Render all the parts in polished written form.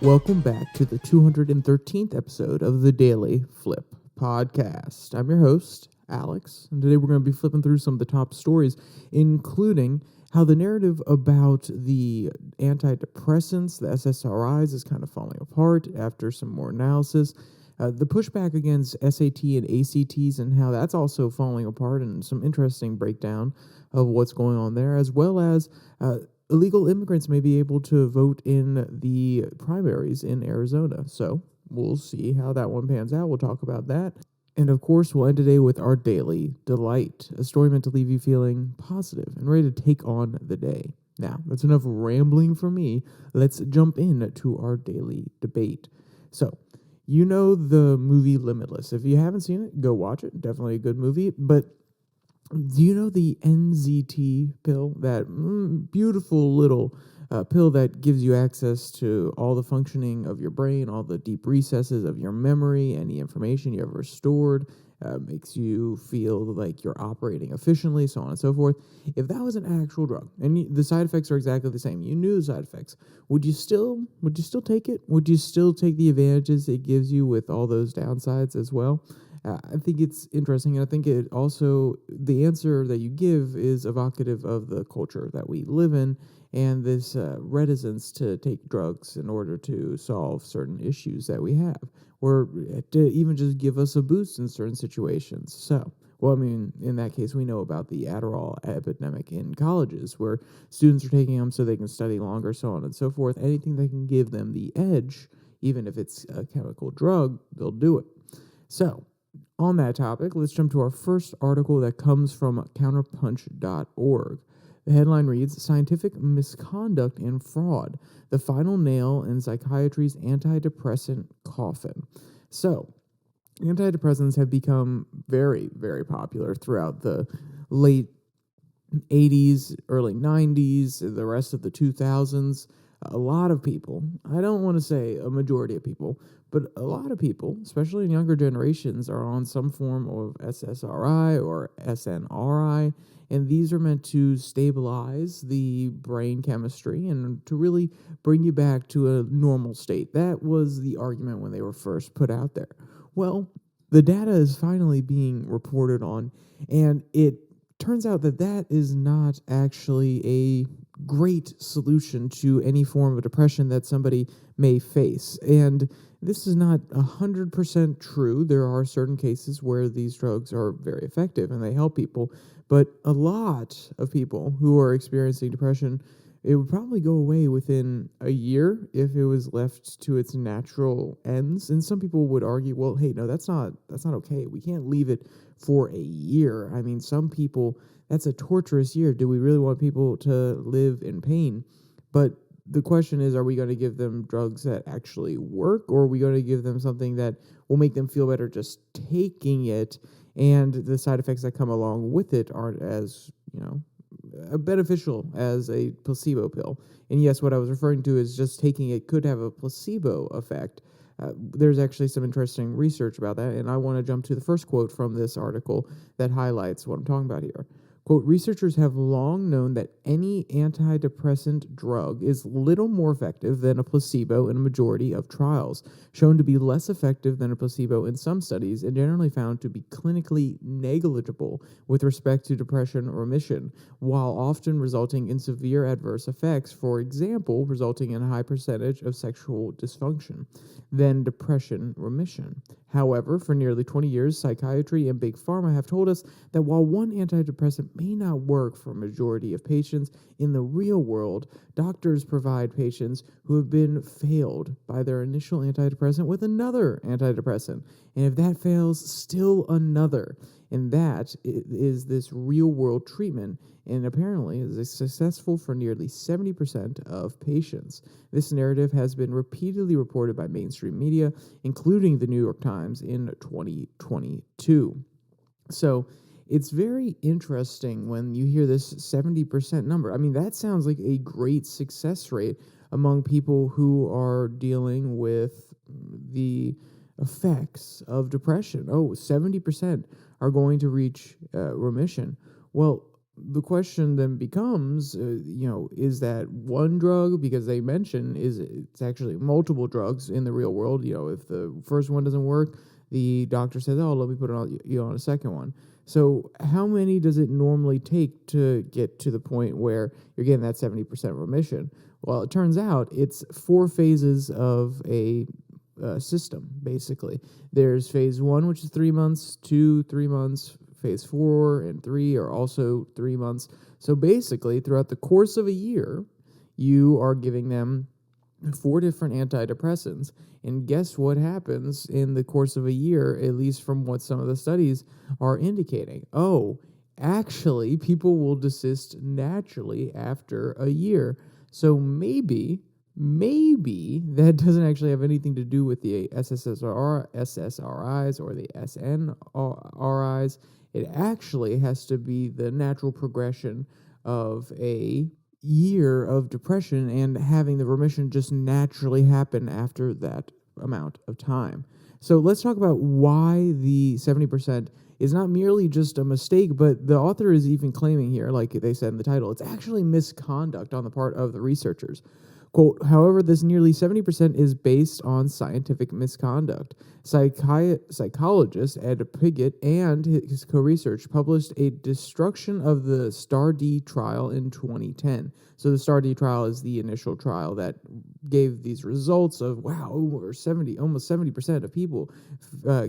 Welcome back to the 213th episode of the Daily Flip podcast. I'm your host, Alex, and today we're going to be flipping through some of the top stories, including how the narrative about the antidepressants, the SSRIs, is kind of falling apart after some more analysis. The pushback against SAT and ACTs and how that's also falling apart, and some interesting breakdown of what's going on there, as well as illegal immigrants may be able to vote in the primaries in Arizona. So we'll see how that one pans out. We'll talk about that. And of course, we'll end today with our daily delight, a story meant to leave you feeling positive and ready to take on the day. Now, that's enough rambling from me. Let's jump in to our daily debate. So, you know the movie Limitless. If you haven't seen it, go watch it. Definitely a good movie. But do you know the NZT pill? That beautiful little pill that gives you access to all the functioning of your brain, all the deep recesses of your memory, any information you ever stored, makes you feel like you're operating efficiently, so on and so forth. If that was an actual drug, and the side effects are exactly the same, you knew the side effects, would you still take it? Would you still take the advantages it gives you with all those downsides as well? I think it's interesting, and I think it also, the answer that you give is evocative of the culture that we live in, and this reticence to take drugs in order to solve certain issues that we have, or to even just give us a boost in certain situations. So, well, I mean, in that case, we know about the Adderall epidemic in colleges, where students are taking them so they can study longer, so on and so forth. Anything that can give them the edge, even if it's a chemical drug, they'll do it. So, on that topic, let's jump to our first article that comes from counterpunch.org. The headline reads, Scientific Misconduct and Fraud, the Final Nail in Psychiatry's Antidepressant Coffin. So, antidepressants have become very, very popular throughout the late 80s, early 90s, the rest of the 2000s. A lot of people, I don't want to say a majority of people, but a lot of people, especially in younger generations, are on some form of SSRI or SNRI, and these are meant to stabilize the brain chemistry and to really bring you back to a normal state. That was the argument when they were first put out there. Well, the data is finally being reported on, and it turns out that that is not actually a great solution to any form of depression that somebody may face. And this is not 100% true. There are certain cases where these drugs are very effective and they help people, but a lot of people who are experiencing depression, it would probably go away within a year if it was left to its natural ends. And some people would argue, well, hey, no, that's not okay. We can't leave it for a year. I mean, some people, that's a torturous year. Do we really want people to live in pain? But the question is, are we going to give them drugs that actually work, or are we going to give them something that will make them feel better just taking it, and the side effects that come along with it aren't as, beneficial as a placebo pill? And yes, what I was referring to is just taking it could have a placebo effect. There's actually some interesting research about that, and I want to jump to the first quote from this article that highlights what I'm talking about here. Quote, researchers have long known that any antidepressant drug is little more effective than a placebo in a majority of trials, shown to be less effective than a placebo in some studies, and generally found to be clinically negligible with respect to depression remission, while often resulting in severe adverse effects, for example, resulting in a high percentage of sexual dysfunction, than depression remission. However, for nearly 20 years, psychiatry and big pharma have told us that while one antidepressant may not work for a majority of patients, in the real world, doctors provide patients who have been failed by their initial antidepressant with another antidepressant. And if that fails, still another. And that is this real-world treatment, and apparently is successful for nearly 70% of patients. This narrative has been repeatedly reported by mainstream media, including the New York Times in 2022. So it's very interesting when you hear this 70% number. I mean, that sounds like a great success rate among people who are dealing with the effects of depression. Oh, 70% are going to reach remission. Well, the question then becomes, is that one drug? Because they mention it's actually multiple drugs in the real world. If the first one doesn't work, the doctor says, "Oh, let me put it on you on a second one." So, how many does it normally take to get to the point where you're getting that 70% remission? Well, it turns out it's 4 phases of a system. Basically, there's phase 1, which is 3 months, 2, 3 months. Phase 4 and 3 are also 3 months. So basically, throughout the course of a year, you are giving them 4 different antidepressants. And guess what happens in the course of a year, at least from what some of the studies are indicating? Oh, actually, people will desist naturally after a year. So maybe that doesn't actually have anything to do with the SSRIs or the SNRIs. It actually has to be the natural progression of a year of depression and having the remission just naturally happen after that amount of time. So let's talk about why the 70% is not merely just a mistake, but the author is even claiming here, like they said in the title, it's actually misconduct on the part of the researchers. Quote, however, this nearly 70% is based on scientific misconduct. Psychologist Ed Piggott and his co-research published a destruction of the STAR-D trial in 2010. So the STAR-D trial is the initial trial that gave these results of, wow, almost 70% of people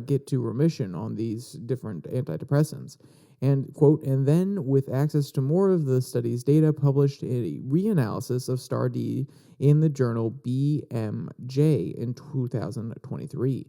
get to remission on these different antidepressants. And, quote, and then with access to more of the study's data, published a reanalysis of STAR-D in the journal BMJ in 2023,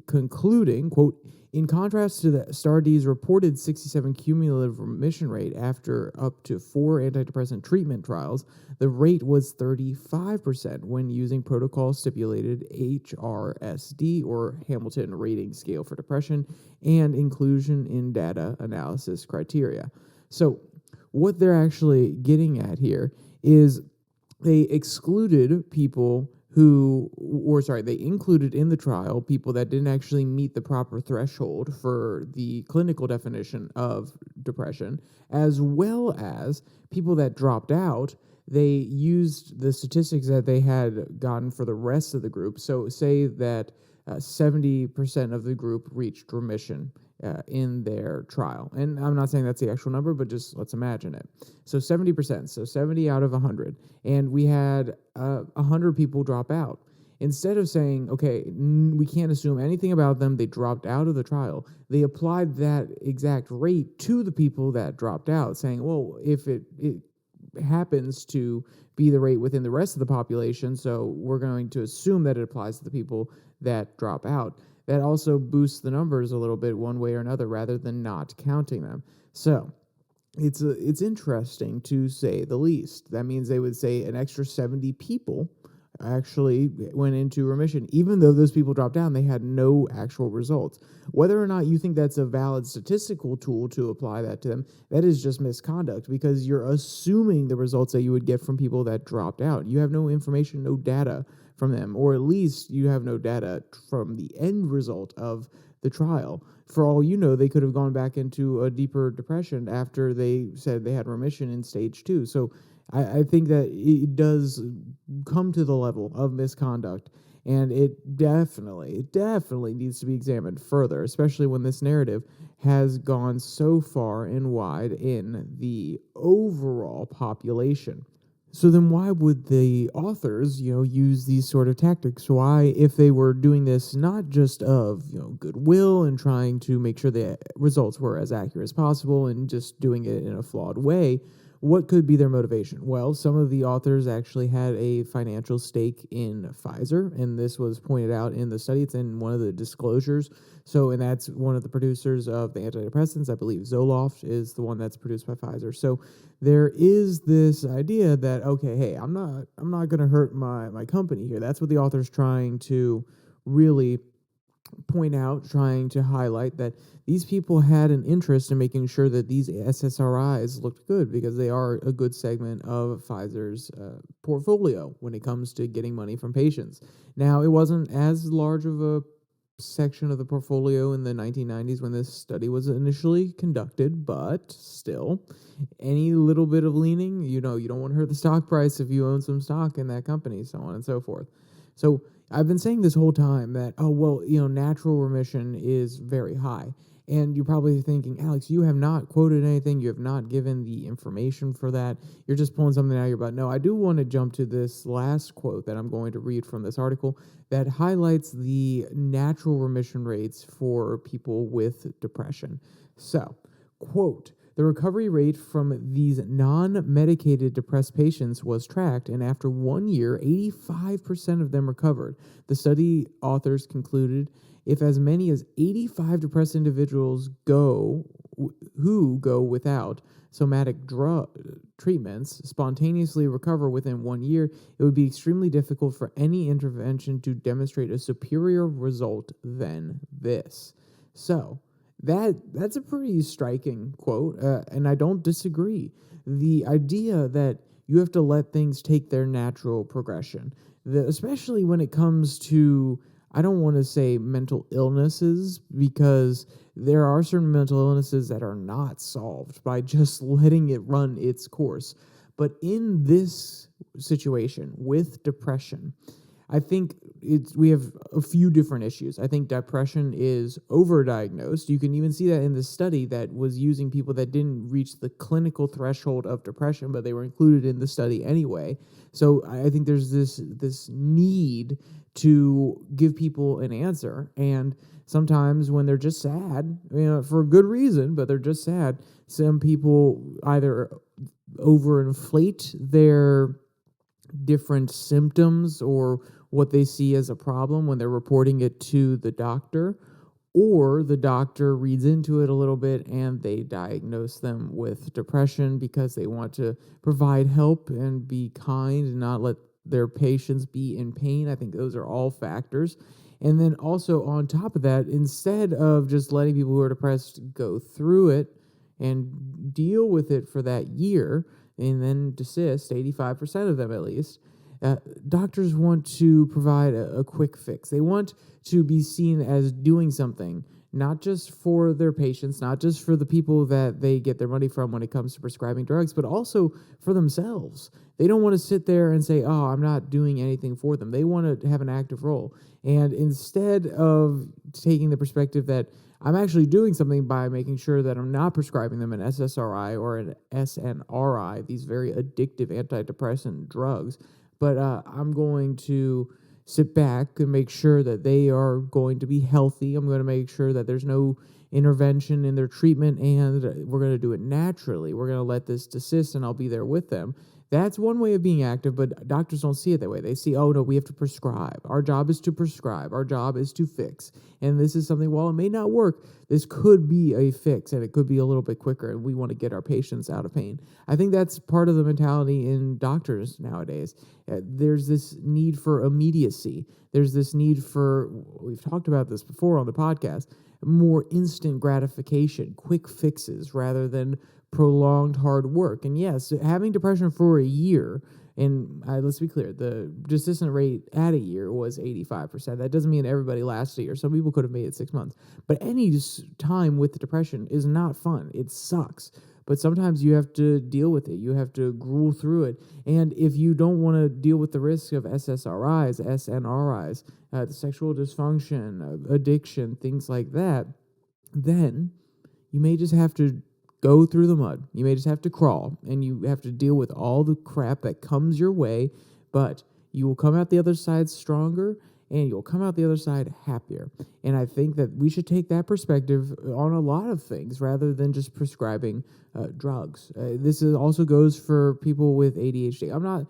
concluding, quote, in contrast to the STAR-D's reported 67 cumulative remission rate after up to 4 antidepressant treatment trials, the rate was 35% when using protocol-stipulated HRSD, or Hamilton Rating Scale for Depression, and inclusion in data analysis criteria. So what they're actually getting at here is they excluded people they included in the trial people that didn't actually meet the proper threshold for the clinical definition of depression, as well as people that dropped out. They used the statistics that they had gotten for the rest of the group. So say that 70% of the group reached remission in their trial. And I'm not saying that's the actual number, but just let's imagine it. So 70%, so 70 out of 100. And we had 100 people drop out. Instead of saying, okay, we can't assume anything about them, they dropped out of the trial, they applied that exact rate to the people that dropped out, saying, well, if it happens to be the rate within the rest of the population, so we're going to assume that it applies to the people that drop out. That also boosts the numbers a little bit one way or another rather than not counting them. So it's interesting to say the least. That means they would say an extra 70 people actually went into remission. Even though those people dropped down, they had no actual results. Whether or not you think that's a valid statistical tool to apply that to them, that is just misconduct, because you're assuming the results that you would get from people that dropped out. You have no information, no data from them, or at least you have no data from the end result of the trial. For all you know, they could have gone back into a deeper depression after they said they had remission in stage 2. So I think that it does come to the level of misconduct, and it definitely needs to be examined further, especially when this narrative has gone so far and wide in the overall population. So then why would the authors, use these sort of tactics? Why, if they were doing this not just of, goodwill and trying to make sure the results were as accurate as possible and just doing it in a flawed way, what could be their motivation? Well, some of the authors actually had a financial stake in Pfizer, and this was pointed out in the study. It's in one of the disclosures. And that's one of the producers of the antidepressants. I believe Zoloft is the one that's produced by Pfizer. So there is this idea that, okay, hey, I'm not going to hurt my company here. That's what the author's trying to really point out, trying to highlight, that these people had an interest in making sure that these SSRIs looked good, because they are a good segment of Pfizer's portfolio when it comes to getting money from patients. Now, it wasn't as large of a section of the portfolio in the 1990s when this study was initially conducted, but still, any little bit of leaning, you don't want to hurt the stock price if you own some stock in that company, so on and so forth. So I've been saying this whole time that, natural remission is very high. And you're probably thinking, Alex, you have not quoted anything. You have not given the information for that. You're just pulling something out of your butt. No, I do want to jump to this last quote that I'm going to read from this article that highlights the natural remission rates for people with depression. So, quote, the recovery rate from these non-medicated depressed patients was tracked, and after 1 year, 85% of them recovered. The study authors concluded if as many as 85 depressed individuals who go without somatic drug treatments spontaneously recover within 1 year, it would be extremely difficult for any intervention to demonstrate a superior result than this. So, that's a pretty striking quote, and I don't disagree. The idea that you have to let things take their natural progression, especially when it comes to, I don't want to say mental illnesses, because there are certain mental illnesses that are not solved by just letting it run its course. But in this situation with depression, I think we have a few different issues. I think depression is overdiagnosed. You can even see that in the study that was using people that didn't reach the clinical threshold of depression, but they were included in the study anyway. So I think there's this need to give people an answer. And sometimes when they're just sad, for a good reason, but they're just sad, some people either overinflate their different symptoms or what they see as a problem when they're reporting it to the doctor, or the doctor reads into it a little bit and they diagnose them with depression because they want to provide help and be kind and not let their patients be in pain. I think those are all factors. And then also on top of that, instead of just letting people who are depressed go through it and deal with it for that year and then desist, 85% of them at least, doctors want to provide a quick fix. They want to be seen as doing something, not just for their patients, not just for the people that they get their money from when it comes to prescribing drugs, but also for themselves. They don't want to sit there and say, I'm not doing anything for them. They want to have an active role. And instead of taking the perspective that I'm actually doing something by making sure that I'm not prescribing them an SSRI or an SNRI, these very addictive antidepressant drugs, but I'm going to sit back and make sure that they are going to be healthy. I'm going to make sure that there's no intervention in their treatment, and we're going to do it naturally. We're going to let this desist, and I'll be there with them. That's one way of being active, but doctors don't see it that way. They see, no, we have to prescribe. Our job is to prescribe. Our job is to fix. And this is something, while it may not work, this could be a fix, and it could be a little bit quicker, and we want to get our patients out of pain. I think that's part of the mentality in doctors nowadays. There's this need for immediacy. There's this need for, we've talked about this before on the podcast, more instant gratification, quick fixes rather than prolonged hard work. And yes, having depression for a year, and let's be clear, the desistance rate at a year was 85%. That doesn't mean everybody lasts a year. Some people could have made it 6 months. But any time with the depression is not fun. It sucks. But sometimes you have to deal with it. You have to gruel through it. And if you don't want to deal with the risk of SSRIs, SNRIs, sexual dysfunction, addiction, things like that, then you may just have to go through the mud. You may just have to crawl, and you have to deal with all the crap that comes your way, but you will come out the other side stronger, and you'll come out the other side happier. And I think that we should take that perspective on a lot of things rather than just prescribing drugs. This also goes for people with ADHD.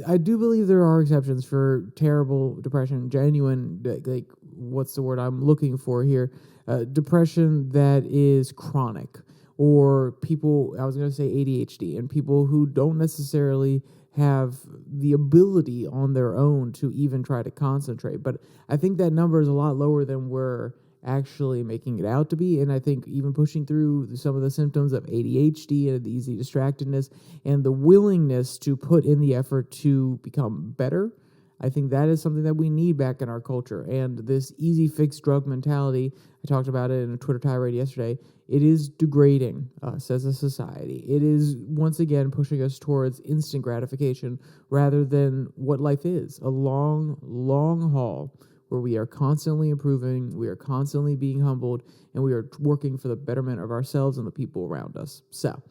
I do believe there are exceptions for terrible depression, genuine, like, what's the word I'm looking for here? Depression that is chronic, or people, I was going to say ADHD, and people who don't necessarily have the ability on their own to even try to concentrate. But I think that number is a lot lower than we're actually making it out to be. And I think even pushing through some of the symptoms of ADHD and the easy distractedness and the willingness to put in the effort to become better, I think that is something that we need back in our culture. And this easy fix drug mentality, I talked about it in a Twitter tirade yesterday, it is degrading us as a society. It is, once again, pushing us towards instant gratification rather than what life is, a long, long haul where we are constantly improving, we are constantly being humbled, and we are working for the betterment of ourselves and the people around us. So,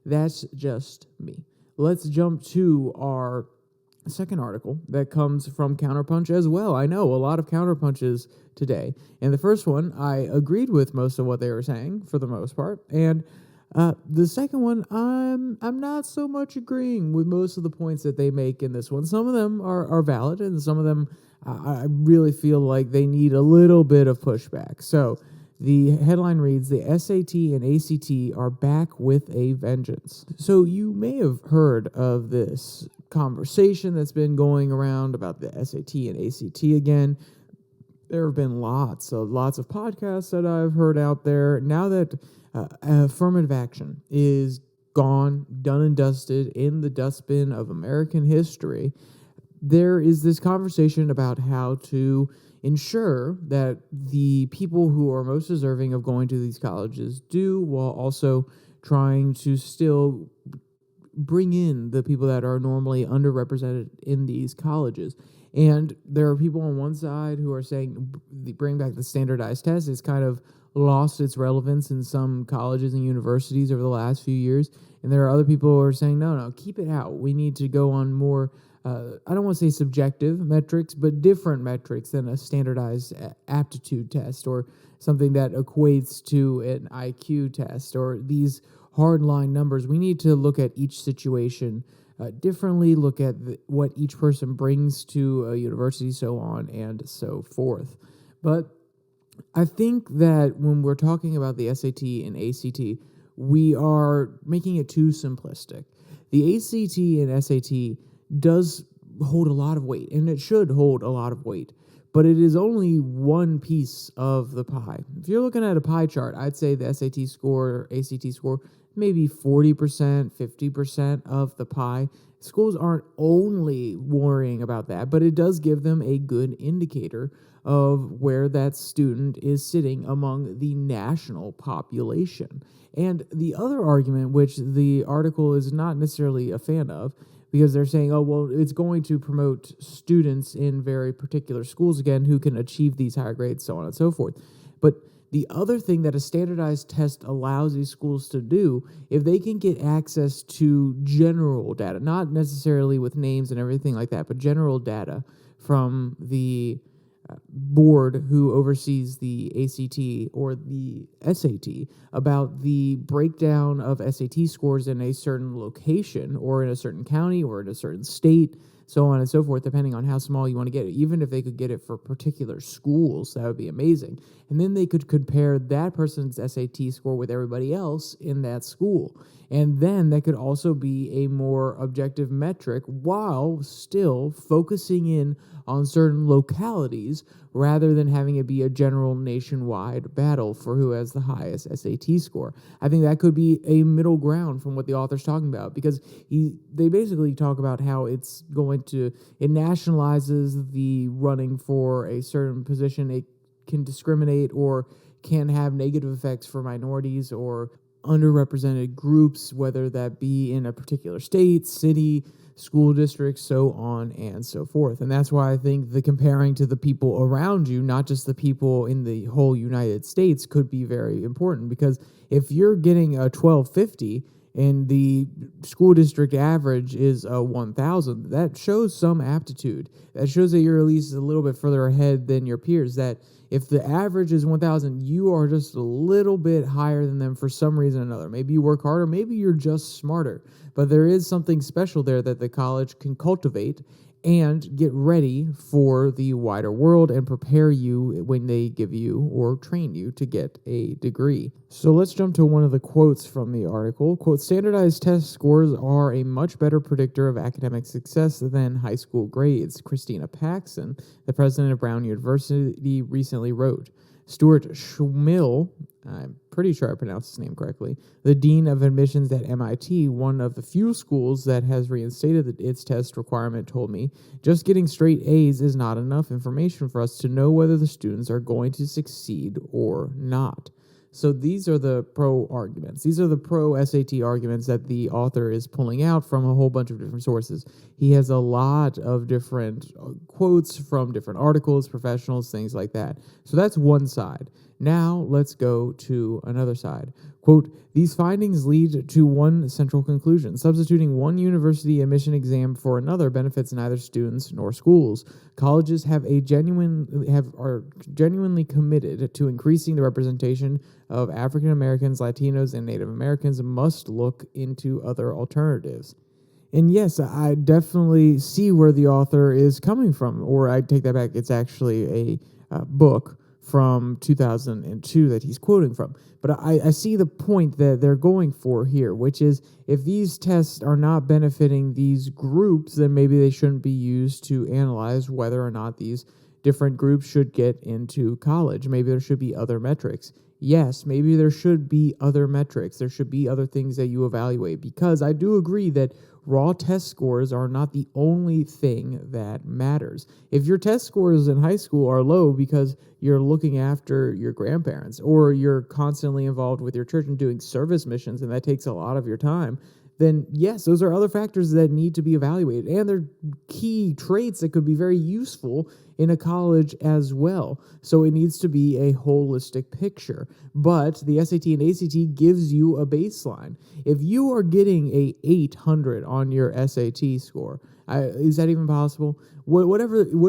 that's just me. Let's jump to our second article that comes from Counterpunch as well. I know a lot of counterpunches today. And the first one, I agreed with most of what they were saying for the most part. And the second one, I'm not so much agreeing with most of the points that they make in this one. Some of them are valid, and some of them I really feel like they need a little bit of pushback. So the headline reads, "The SAT and ACT are back with a vengeance." So you may have heard of this conversation that's been going around about the SAT and ACT again. There have been lots of podcasts that I've heard out there. Now that affirmative action is gone, done and dusted in the dustbin of American history, there is this conversation about how to ensure that the people who are most deserving of going to these colleges do, while also trying to still bring in the people that are normally underrepresented in these colleges. And there are people on one side who are saying bring back the standardized test. It's kind of lost its relevance in some colleges and universities over the last few years. And there are other people who are saying, no, keep it out. We need to go on more, I don't want to say subjective metrics, but different metrics than a standardized aptitude test or something that equates to an IQ test or these hardline numbers. We need to look at each situation differently, look at what each person brings to a university, so on and so forth. But I think that when we're talking about the SAT and ACT, we are making it too simplistic. The ACT and SAT does hold a lot of weight, and it should hold a lot of weight, but it is only one piece of the pie. If you're looking at a pie chart, I'd say the SAT score, ACT score, maybe 40%, 50% of the pie. Schools aren't only worrying about that, but it does give them a good indicator of where that student is sitting among the national population. And the other argument, which the article is not necessarily a fan of, because they're saying, oh, well, it's going to promote students in very particular schools, again, who can achieve these higher grades, so on and so forth. But the other thing that a standardized test allows these schools to do, if they can get access to general data, not necessarily with names and everything like that, but general data from the board who oversees the ACT or the SAT about the breakdown of SAT scores in a certain location or in a certain county or in a certain state, so on and so forth, depending on how small you want to get it. Even if they could get it for particular schools, that would be amazing. And then they could compare that person's SAT score with everybody else in that school. And then that could also be a more objective metric while still focusing in on certain localities rather than having it be a general nationwide battle for who has the highest SAT score. I think that could be a middle ground from what the author's talking about, because they basically talk about how it nationalizes the running for a certain position. It can discriminate or can have negative effects for minorities or underrepresented groups, whether that be in a particular state, city, school district, so on and so forth. And that's why I think the comparing to the people around you, not just the people in the whole United States, could be very important. Because if you're getting a 1250 and the school district average is a 1,000, that shows some aptitude. That shows that you're at least a little bit further ahead than your peers. That if the average is 1,000, you are just a little bit higher than them for some reason or another. Maybe you work harder, maybe you're just smarter. But there is something special there that the college can cultivate and get ready for the wider world and prepare you when they give you or train you to get a degree. So let's jump to one of the quotes from the article. Quote, "Standardized test scores are a much better predictor of academic success than high school grades," Christina Paxson, the president of Brown University, recently wrote. Stuart Schmill, I'm pretty sure I pronounced his name correctly, the dean of admissions at MIT, one of the few schools that has reinstated its test requirement, told me, just getting straight A's is not enough information for us to know whether the students are going to succeed or not. So these are the pro arguments. These are the pro SAT arguments that the author is pulling out from a whole bunch of different sources. He has a lot of different quotes from different articles, professionals, things like that. So that's one side. Now let's go to another side. Quote, these findings lead to one central conclusion. Substituting one university admission exam for another benefits neither students nor schools. Colleges are genuinely committed to increasing the representation of African Americans, Latinos, and Native Americans must look into other alternatives. And yes, I definitely see where the author is coming from, or I take that back. It's actually a book from 2002 that he's quoting from. But I see the point that they're going for here, which is if these tests are not benefiting these groups, then maybe they shouldn't be used to analyze whether or not these different groups should get into college. Maybe there should be other metrics. Yes, maybe there should be other metrics. There should be other things that you evaluate, because I do agree that raw test scores are not the only thing that matters. If your test scores in high school are low because you're looking after your grandparents, or you're constantly involved with your church and doing service missions, and that takes a lot of your time, then yes, those are other factors that need to be evaluated. And they're key traits that could be very useful in a college as well. So it needs to be a holistic picture. But the SAT and ACT gives you a baseline. If you are getting a 800 on your SAT score, is that even possible? What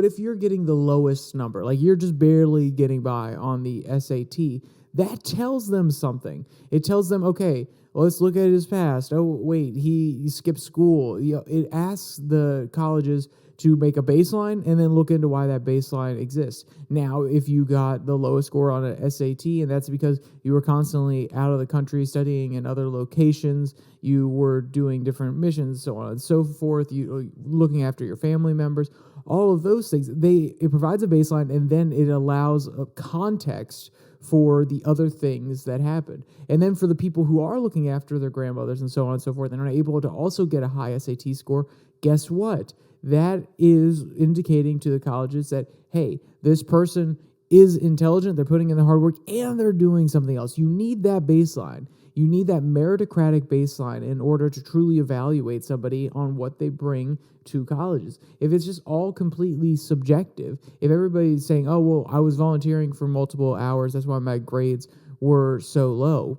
if you're getting the lowest number? Like you're just barely getting by on the SAT. That tells them something. It tells them, okay, let's look at his past. Oh, wait, he skipped school. It asks the colleges to make a baseline and then look into why that baseline exists. Now, if you got the lowest score on an SAT, and that's because you were constantly out of the country studying in other locations, you were doing different missions, so on and so forth, you looking after your family members, all of those things, it provides a baseline, and then it allows a context for the other things that happen. And then for the people who are looking after their grandmothers and so on and so forth and are able to also get a high SAT score, guess what? That is indicating to the colleges that, hey, this person is intelligent, they're putting in the hard work, and they're doing something else. You need that baseline. You need that meritocratic baseline in order to truly evaluate somebody on what they bring to colleges. If it's just all completely subjective, if everybody's saying, oh, well, I was volunteering for multiple hours, that's why my grades were so low,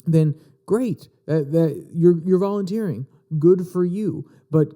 then great, that you're volunteering. Good for you. But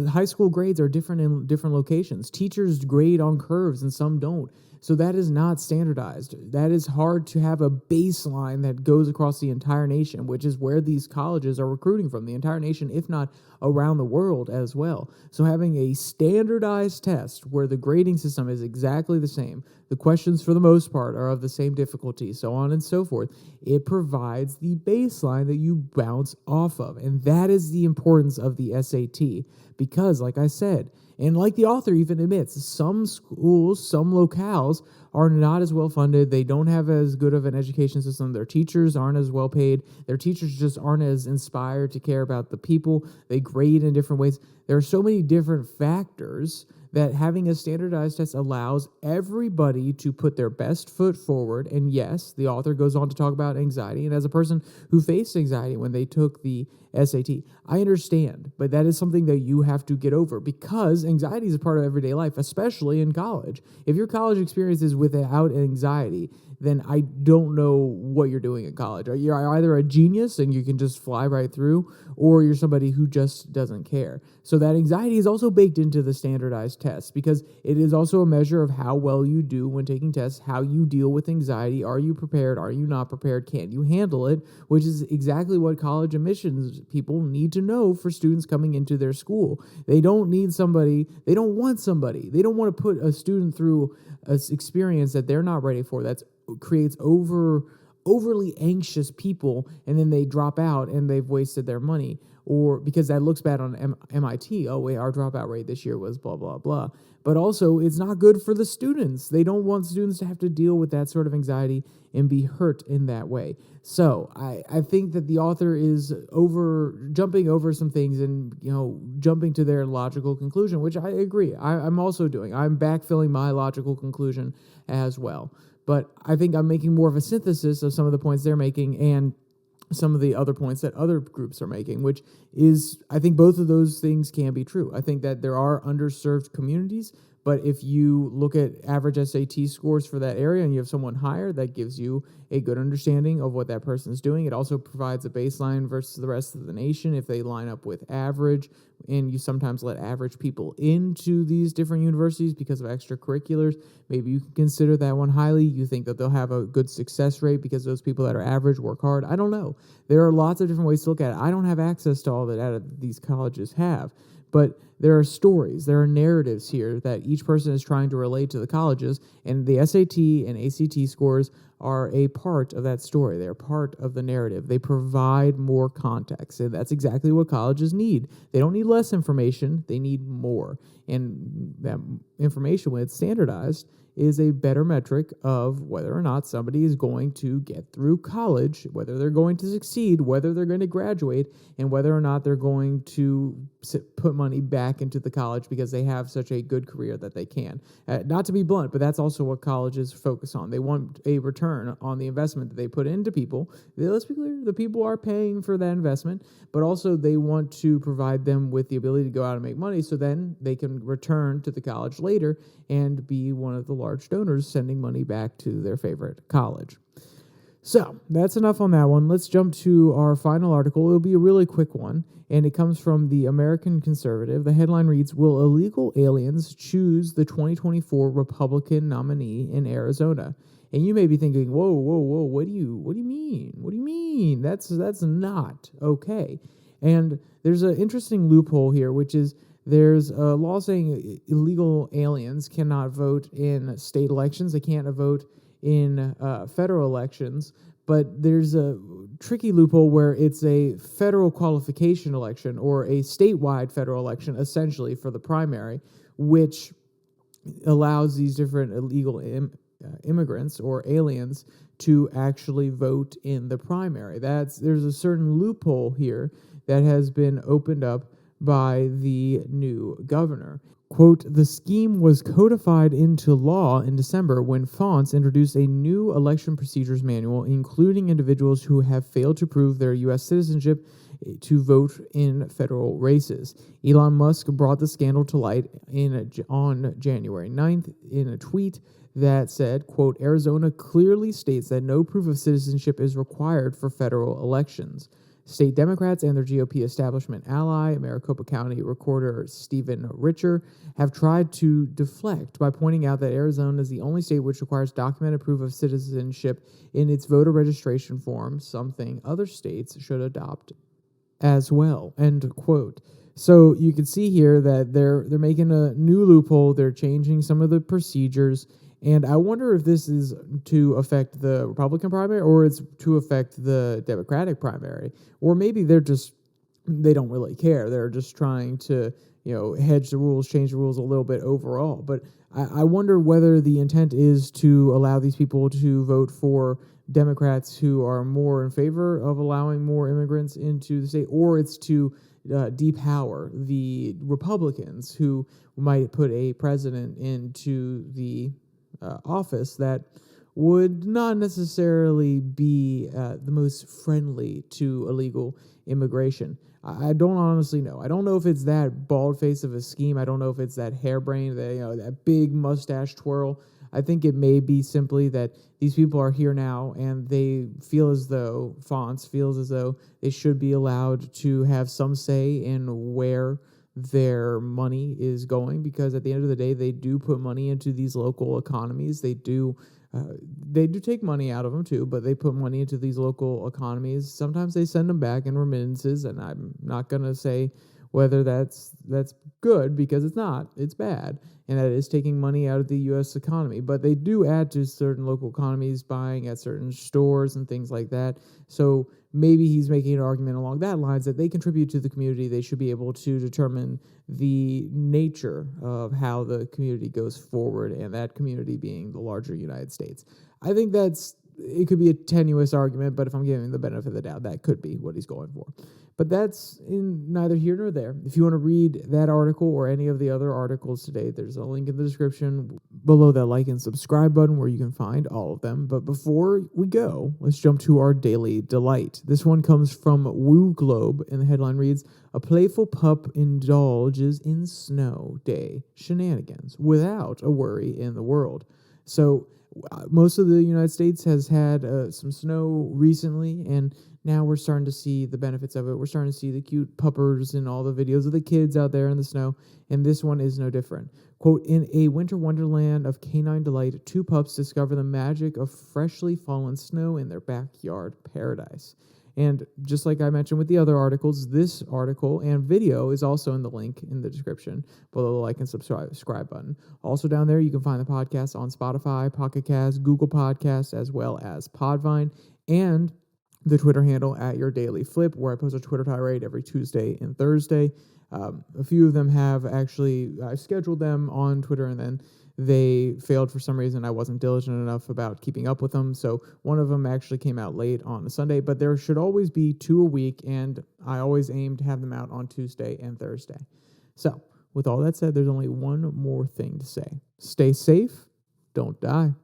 high school grades are different in different locations. Teachers grade on curves and some don't. So that is not standardized. That is hard to have a baseline that goes across the entire nation, which is where these colleges are recruiting from, the entire nation, if not around the world as well. So having a standardized test where the grading system is exactly the same, the questions for the most part are of the same difficulty, so on and so forth, it provides the baseline that you bounce off of. And that is the importance of the SAT, because like I said, and like the author even admits, some schools, some locales are not as well funded. They don't have as good of an education system. Their teachers aren't as well paid. Their teachers just aren't as inspired to care about the people. They grade in different ways. There are so many different factors that having a standardized test allows everybody to put their best foot forward. And yes, the author goes on to talk about anxiety. And as a person who faced anxiety when they took the SAT, I understand, but that is something that you have to get over, because anxiety is a part of everyday life, especially in college. If your college experience is without anxiety, then I don't know what you're doing in college. You're either a genius and you can just fly right through, or you're somebody who just doesn't care. So that anxiety is also baked into the standardized tests, because it is also a measure of how well you do when taking tests, how you deal with anxiety. Are you prepared? Are you not prepared? Can you handle it? Which is exactly what college admissions people need to know for students coming into their school. They don't need somebody, they don't want to put a student through an experience that they're not ready for, that creates overly anxious people, and then they drop out and they've wasted their money, or because that looks bad on MIT. Oh, wait, our dropout rate this year was blah, blah, blah. but also it's not good for the students. They don't want students to have to deal with that sort of anxiety and be hurt in that way. So I think that the author is jumping over some things and, jumping to their logical conclusion, which I agree. I'm also doing. I'm backfilling my logical conclusion as well. But I think I'm making more of a synthesis of some of the points they're making and some of the other points that other groups are making, which is, I think both of those things can be true. I think that there are underserved communities, but if you look at average SAT scores for that area and you have someone higher, that gives you a good understanding of what that person is doing. It also provides a baseline versus the rest of the nation if they line up with average, and you sometimes let average people into these different universities because of extracurriculars. Maybe you can consider that one highly. You think that they'll have a good success rate because those people that are average work hard. I don't know. There are lots of different ways to look at it. I don't have access to all that these colleges have. But there are stories, there are narratives here that each person is trying to relate to the colleges, and the SAT and ACT scores are a part of that story. They're part of the narrative. They provide more context, and that's exactly what colleges need. They don't need less information, they need more. And that information, when it's standardized, is a better metric of whether or not somebody is going to get through college, whether they're going to succeed, whether they're going to graduate, and whether or not they're going to put money back into the college because they have such a good career that they can. Not to be blunt, but that's also what colleges focus on. They want a return on the investment that they put into people. Let's be clear, the people are paying for that investment, but also they want to provide them with the ability to go out and make money so then they can return to the college later and be one of the large donors sending money back to their favorite college. So that's enough on that one. Let's jump to our final article. It'll be a really quick one, and it comes from the American Conservative. The headline reads, "Will illegal aliens choose the 2024 Republican nominee in Arizona?" And you may be thinking, whoa, what do you mean? What do you mean? That's not okay. And there's an interesting loophole here, which is there's a law saying illegal aliens cannot vote in state elections. They can't vote in federal elections, but there's a tricky loophole where it's a federal qualification election or a statewide federal election, essentially, for the primary, which allows these different illegal immigrants or aliens to actually vote in the primary. There's a certain loophole here that has been opened up by the new governor. Quote, "The scheme was codified into law in December when Fonts introduced a new election procedures manual, including individuals who have failed to prove their U.S. citizenship to vote in federal races." Elon Musk brought the scandal to light on January 9th in a tweet that said, quote, "Arizona clearly states that no proof of citizenship is required for federal elections. State Democrats and their GOP establishment ally, Maricopa County Recorder Stephen Richer, have tried to deflect by pointing out that Arizona is the only state which requires documented proof of citizenship in its voter registration form, something other states should adopt as well," end quote. So you can see here that they're making a new loophole. They're changing some of the procedures. And I wonder if this is to affect the Republican primary or it's to affect the Democratic primary. Or maybe they don't really care. They're just trying to, hedge the rules, change the rules a little bit overall. But I wonder whether the intent is to allow these people to vote for Democrats who are more in favor of allowing more immigrants into the state, or it's to depower the Republicans who might put a president into the office that would not necessarily be the most friendly to illegal immigration. I don't honestly know. I don't know if it's that bald-faced of a scheme. I don't know if it's that harebrained, that big mustache twirl. I think it may be simply that these people are here now and they feel as though, Fonts feels as though they should be allowed to have some say in where their money is going, because at the end of the day, they do put money into these local economies. They do take money out of them too, but they put money into these local economies. Sometimes they send them back in remittances, and I'm not going to say whether that's good, because it's not. It's bad, and that is taking money out of the U.S. economy. But they do add to certain local economies, buying at certain stores and things like that. So maybe he's making an argument along that lines that they contribute to the community. They should be able to determine the nature of how the community goes forward, and that community being the larger United States. I think it could be a tenuous argument, but if I'm giving the benefit of the doubt, that could be what he's going for. But that's neither here nor there. If you want to read that article or any of the other articles today, there's a link in the description below that like and subscribe button where you can find all of them. But before we go, let's jump to our daily delight. This one comes from Woo Globe, and the headline reads, "A playful pup indulges in snow day shenanigans without a worry in the world." So most of the United States has had some snow recently, and now we're starting to see the benefits of it. We're starting to see the cute puppers and all the videos of the kids out there in the snow, and this one is no different. Quote, "In a winter wonderland of canine delight, two pups discover the magic of freshly fallen snow in their backyard paradise." And just like I mentioned with the other articles, this article and video is also in the link in the description below the like and subscribe button. Also down there, you can find the podcast on Spotify, Pocket Cast, Google Podcasts, as well as Podvine, and the Twitter handle at Your Daily Flip, where I post a Twitter tirade every Tuesday and Thursday. A few of them have actually, I scheduled them on Twitter and then they failed for some reason. I wasn't diligent enough about keeping up with them. So one of them actually came out late on a Sunday, but there should always be 2 a week, and I always aim to have them out on Tuesday and Thursday. So with all that said, there's only one more thing to say. Stay safe, don't die.